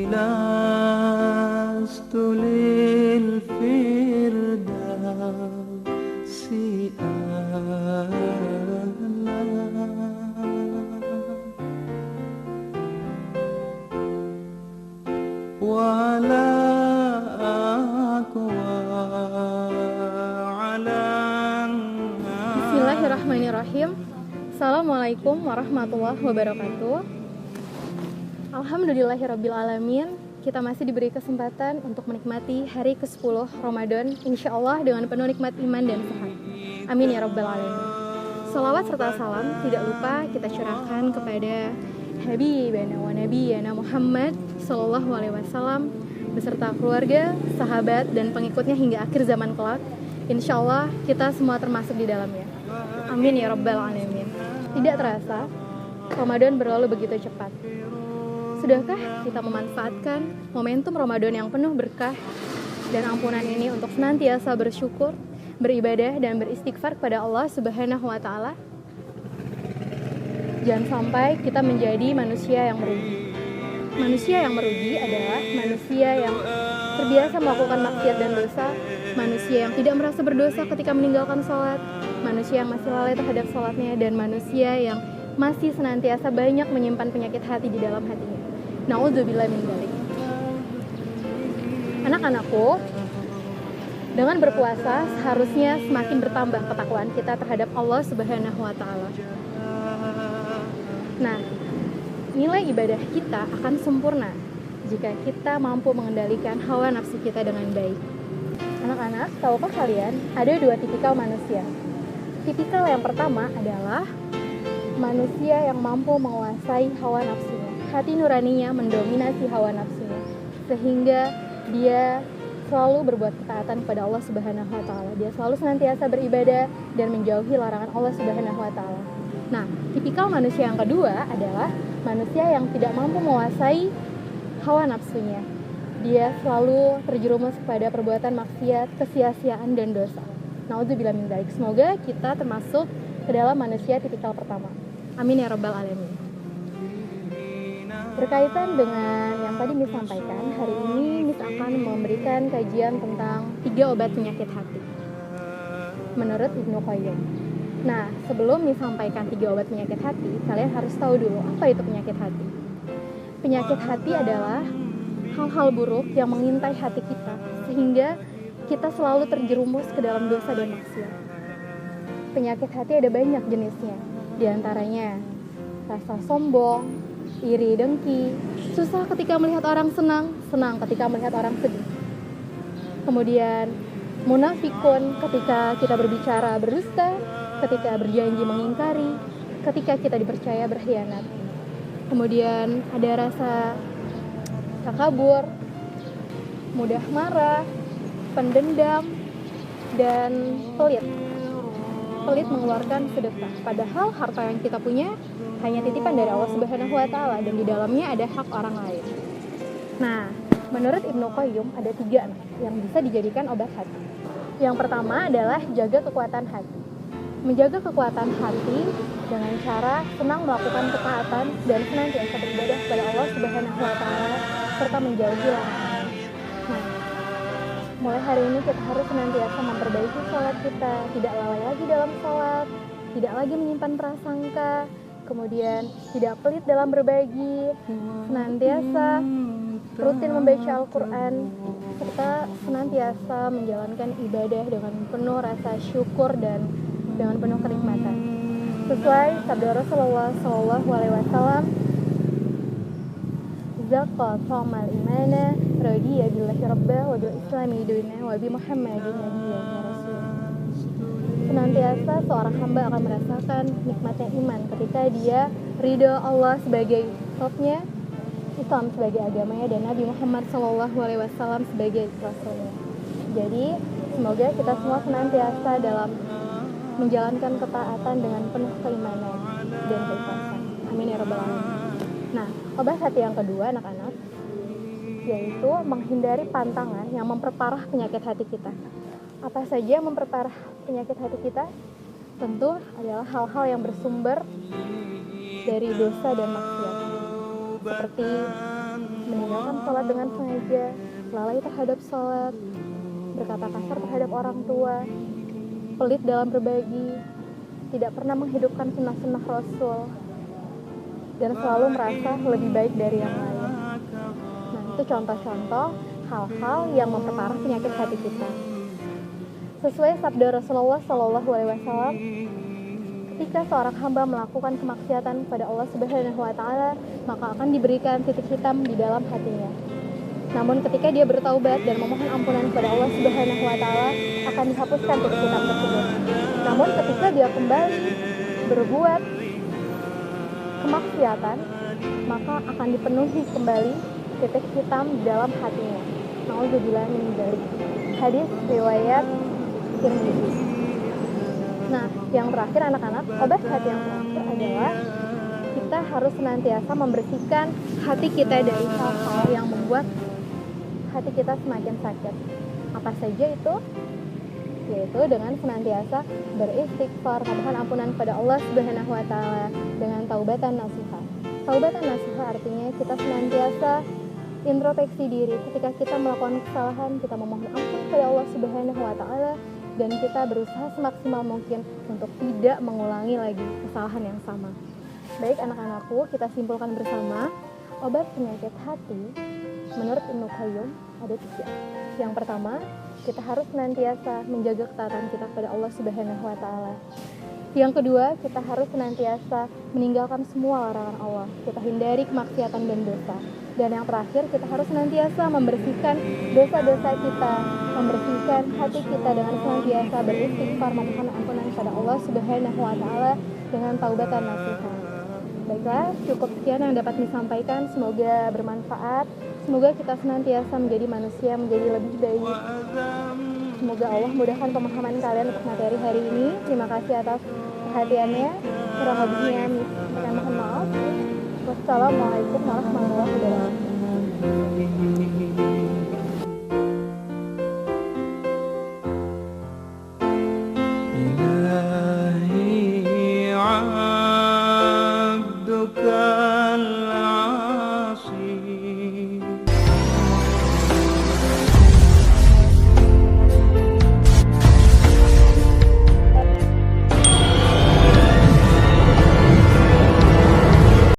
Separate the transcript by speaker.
Speaker 1: لست للفردوس أعلى ولا أقوى على
Speaker 2: Bismillahirrahmanirrahim. Assalamualaikum warahmatullahi wabarakatuh. Alhamdulillahirrabbilalamin. Kita masih diberi kesempatan untuk menikmati hari ke-10 Ramadan, insya Allah dengan penuh nikmat iman dan sehat. Amin ya rabbal alamin. Salawat serta salam tidak lupa kita curahkan kepada Habibana wa Nabiyana Muhammad Sallallahu Alaihi Wasallam beserta keluarga, sahabat, dan pengikutnya hingga akhir zaman kelak. Insya Allah kita semua termasuk di dalamnya. Amin ya rabbal alamin. Tidak terasa, Ramadan berlalu begitu cepat. Sudahkah kita memanfaatkan momentum Ramadan yang penuh berkah dan ampunan ini untuk senantiasa bersyukur, beribadah, dan beristighfar kepada Allah Subhanahu wa Ta'ala? Jangan sampai kita menjadi manusia yang merugi. Manusia yang merugi adalah manusia yang terbiasa melakukan maksiat dan dosa, manusia yang tidak merasa berdosa ketika meninggalkan sholat, manusia yang masih lalai terhadap sholatnya, dan manusia yang masih senantiasa banyak menyimpan penyakit hati di dalam hatinya. Na'udzubillah min dzalik. Anak-anakku, dengan berpuasa seharusnya semakin bertambah ketakwaan kita terhadap Allah Subhanahu wa Ta'ala. Nah, nilai ibadah kita akan sempurna jika kita mampu mengendalikan hawa nafsu kita dengan baik. Anak-anak, tahukah kalian ada 2 tipikal manusia? Tipikal yang pertama adalah manusia yang mampu menguasai hawa nafsunya. Hati nuraninya mendominasi hawa nafsunya, sehingga dia selalu berbuat ketaatan kepada Allah Subhanahu wa Ta'ala. Dia selalu senantiasa beribadah dan menjauhi larangan Allah Subhanahu wa Ta'ala. Nah, tipikal manusia yang kedua adalah manusia yang tidak mampu menguasai hawa nafsunya. Dia selalu terjerumus kepada perbuatan maksiat, kesia-siaan, dan dosa. Na'udzubillah min dzalik. Semoga kita termasuk ke dalam manusia tipikal pertama. Amin ya rabbal alamin. Berkaitan dengan yang tadi Miss sampaikan, hari ini Miss akan memberikan kajian tentang 3 obat penyakit hati menurut Ibnu Qayyim. Nah, sebelum Miss sampaikan 3 obat penyakit hati, kalian harus tahu dulu apa itu penyakit hati. Penyakit hati adalah hal-hal buruk yang mengintai hati kita sehingga kita selalu terjerumus ke dalam dosa dan maksiat. Penyakit hati ada banyak jenisnya, di antaranya rasa sombong, iri dengki, susah ketika melihat orang senang, senang ketika melihat orang sedih. Kemudian munafikun ketika kita berbicara berdusta, ketika berjanji mengingkari, ketika kita dipercaya berkhianat. Kemudian ada rasa takabur, mudah marah, pendendam, dan pelit. Pelit mengeluarkan sedekah, padahal harta yang kita punya hanya titipan dari Allah Subhanahu wa Ta'ala dan di dalamnya ada hak orang lain. Nah, menurut Ibnu Qayyim ada 3 yang bisa dijadikan obat hati. Yang pertama adalah jaga kekuatan hati. Menjaga kekuatan hati dengan cara senang melakukan ketaatan dan senantiasa beribadah kepada Allah Subhanahu wa Ta'ala serta menjauhi larangan. Nah, mulai hari ini kita harus senantiasa memperbaiki sholat kita, tidak lalai lagi dalam sholat, tidak lagi menyimpan prasangka, kemudian tidak pelit dalam berbagi, senantiasa rutin membaca Al-Quran, serta senantiasa menjalankan ibadah dengan penuh rasa syukur dan dengan penuh kenikmatan. Sesuai sabda Rasulullah Sallallahu Alaihi Wasallam, "Zaqa ta'mal imana, radiya billahi rabbah, wa bil islami dina, wa bi Muhammadin nabiyyan wa rasul." Senantiasa seorang hamba akan merasakan nikmatnya iman ketika dia ridho Allah sebagai Rabbnya, Islam sebagai agamanya, dan Nabi Muhammad SAW sebagai Rasulnya. Jadi semoga kita semua senantiasa dalam menjalankan ketaatan dengan penuh keimanan dan keikhlasan. Amin ya rabbal alamin. Nah, obat hati yang kedua anak-anak yaitu menghindari pantangan yang memperparah penyakit hati kita. Apa saja yang memperparah penyakit hati kita? Tentu adalah hal-hal yang bersumber dari dosa dan maksiat, seperti meninggalkan sholat dengan sengaja, lalai terhadap sholat, berkata kasar terhadap orang tua, pelit dalam berbagi, tidak pernah menghidupkan sunnah-sunnah Rasul, dan selalu merasa lebih baik dari yang lain. Nah, itu contoh-contoh hal-hal yang memperparah penyakit hati kita. Sesuai sabda Rasulullah SAW, ketika seorang hamba melakukan kemaksiatan kepada Allah Subhanahu wa Ta'ala, maka akan diberikan titik hitam di dalam hatinya. Namun ketika dia bertaubat dan memohon ampunan kepada Allah Subhanahu wa Ta'ala, akan dihapuskan titik hitam tersebut. Namun ketika dia kembali berbuat kemaksiatan, maka akan dipenuhi kembali titik hitam di dalam hatinya. Nauzubillah min dzalik. Hadis riwayat Tirmidzi. Nah, yang terakhir anak-anak, obat hati yang terakhir adalah kita harus senantiasa membersihkan hati kita dari hal-hal yang membuat hati kita semakin sakit. Apa saja itu? Yaitu dengan senantiasa beristighfar, memohon ampunan kepada Allah Subhanahu wa Ta'ala dengan taubatan nasuha. Taubatan nasuha artinya kita senantiasa introspeksi diri. Ketika kita melakukan kesalahan, kita memohon ampun kepada Allah Subhanahu wa Ta'ala, dan kita berusaha semaksimal mungkin untuk tidak mengulangi lagi kesalahan yang sama. Baik anak-anakku, kita simpulkan bersama, obat penyakit hati menurut Ibnu Qayyim ada 3. Yang pertama, kita harus senantiasa menjaga ketaatan kita kepada Allah Subhanahu wa Ta'ala. Yang kedua, kita harus senantiasa meninggalkan semua larangan Allah. Kita hindari kemaksiatan dan dosa. Dan yang terakhir, kita harus senantiasa membersihkan dosa-dosa kita, membersihkan hati kita dengan senantiasa beristighfar, memohon ampunan kepada Allah Subhanahu wa Ta'ala dengan taubatan nasuha. Baiklah, cukup sekian yang dapat disampaikan. Semoga bermanfaat. Semoga kita senantiasa menjadi manusia menjadi lebih baik. Semoga Allah mudahkan pemahaman kalian untuk materi hari ini. Terima kasih atas perhatiannya. Kurang lebihnya mohon maaf. Wassalamualaikum warahmatullahi
Speaker 1: إلهي عبدك